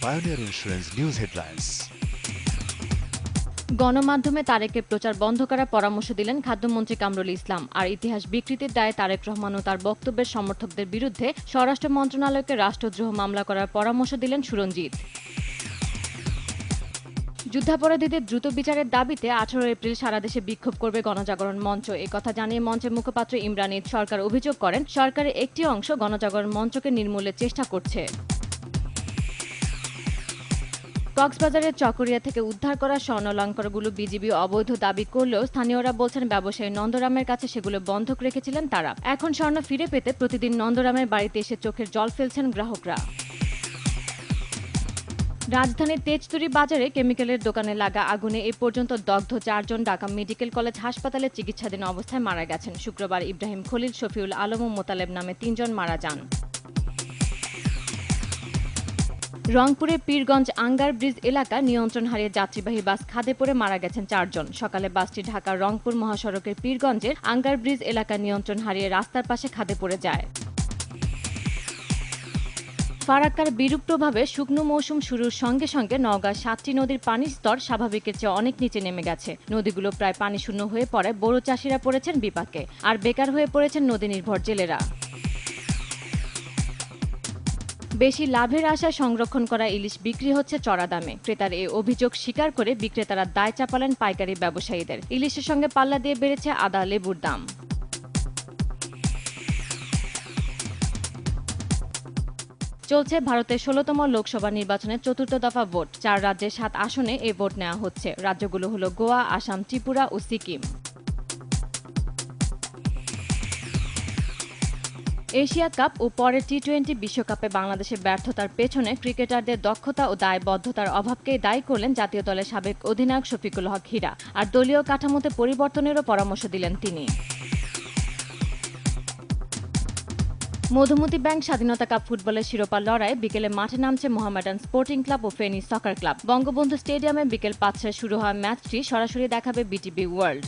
Pioneer Insurance News Headlines. গণমাধ্যমে তারেকের প্রচার বন্ধ করার পরামর্শ দিলেন খাদ্যমন্ত্রী কামরুল ইসলাম। আর ইতিহাস বিকৃতির দায়ে তারেক রহমান ও তার বক্তব্যের সমর্থকদের বিরুদ্ধে স্বরাষ্ট্র মন্ত্রণালয়কে রাষ্ট্রদ্রোহ মামলা করার পরামর্শ দিলেন সুরঞ্জিত। যুদ্ধাপরাধীদের দ্রুত বিচারের দাবিতে 18 এপ্রিল সারা দেশে বিক্ষোভ করবে গণজাগরণ মঞ্চ। একথা জানিয়ে মঞ্চের মুখপাত্র ইমরান ঈদ সরকার অভিযোগ করেন, সরকারের একটি অংশ গণজাগরণ মঞ্চকে নির্মূলের চেষ্টা করছে। কক্সবাজারের চকরিয়া থেকে উদ্ধার করা স্বর্ণালংকারগুলো বিজিবি অবৈধ দাবি করলেও স্থানীয়রা বলছেন ব্যবসায়ী নন্দরামের কাছে সেগুলো বন্ধক রেখেছিলেন তারা। এখন স্বর্ণ ফিরে পেতে প্রতিদিন নন্দরামের বাড়িতে এসে চোখের জল ফেলছেন গ্রাহকরা। রাজধানীর তেজতুরি বাজারে কেমিক্যালের দোকানে লাগা আগুনে এ পর্যন্ত দগ্ধ 4 জন ঢাকা মেডিকেল কলেজ হাসপাতালে চিকিৎসাধীন অবস্থায় মারা গেছেন। শুক্রবার ইব্রাহিম খলিল, শফিউল আলম ও মোতালেব নামে 3 জন মারা যান। রংপুরে পীরগঞ্জ আঙ্গার ব্রিজ এলাকায় নিয়ন্ত্রণ হারিয়ে যাত্রীবাহী বাস খাদে পড়ে মারা গেছেন 4 জন। সকালে বাসটি ঢাকার রংপুর মহাসড়কের পীরগঞ্জের আঙ্গার ব্রিজ এলাকায় নিয়ন্ত্রণ হারিয়ে রাস্তার পাশে খাদে পড়ে যায়। ফারাক্কার বিরূপ প্রভাবে শুকনো মৌসুম শুরুর সঙ্গে সঙ্গে নওগাঁর 7টি নদীর পানির স্তর স্বাভাবিকের চেয়ে অনেক নিচে নেমে গেছে। নদীগুলো প্রায় পানি শূন্য হয়ে পড়ে বড় চাষিরা পড়েছেন বিপাকে, আর বেকার হয়ে পড়েছেন নদী নির্ভর জেলেরা। বেশি লাভের আশায় সংরক্ষণ করা ইলিশ বিক্রি হচ্ছে চড়া দামে। ক্রেতার এই অভিযোগ স্বীকার করে বিক্রেতারা দায় চাপালেন পাইকারি ব্যবসায়ীদের। ইলিশের সঙ্গে পাল্লা দিয়ে বেড়েছে আদা, লেবুর দাম। চলছে ভারতের 16তম লোকসভা নির্বাচনের 4র্থ দফা ভোট। 4 রাজ্যের 7 আসনে এই ভোট নেওয়া হচ্ছে। রাজ্যগুলো হলো গোয়া, আসাম, ত্রিপুরা ও সিকিম। এশিয়া কাপ ও পরের টি-20 বিশ্বকাপে বাংলাদেশের ব্যর্থতার পেছনে ক্রিকেটারদের দক্ষতা ও দায়বদ্ধতার অভাবকেই দায়ী করলেন জাতীয় দলের সাবেক অধিনায়ক শফিকুল হক হীরা। আর দলীয় কাঠামোতে পরিবর্তনেরও পরামর্শ দিলেন তিনি। মধুমতি ব্যাংক স্বাধীনতা কাপ ফুটবলের শিরোপা লড়াই বিকেলে মাঠে নামছে মোহামেডান স্পোর্টিং ক্লাব ও ফেনী সকার ক্লাব। বঙ্গবন্ধু স্টেডিয়ামে বিকেল 5টায় শুরু হওয়া ম্যাচটি সরাসরি দেখাবে বিটিভি ওয়ার্ল্ড।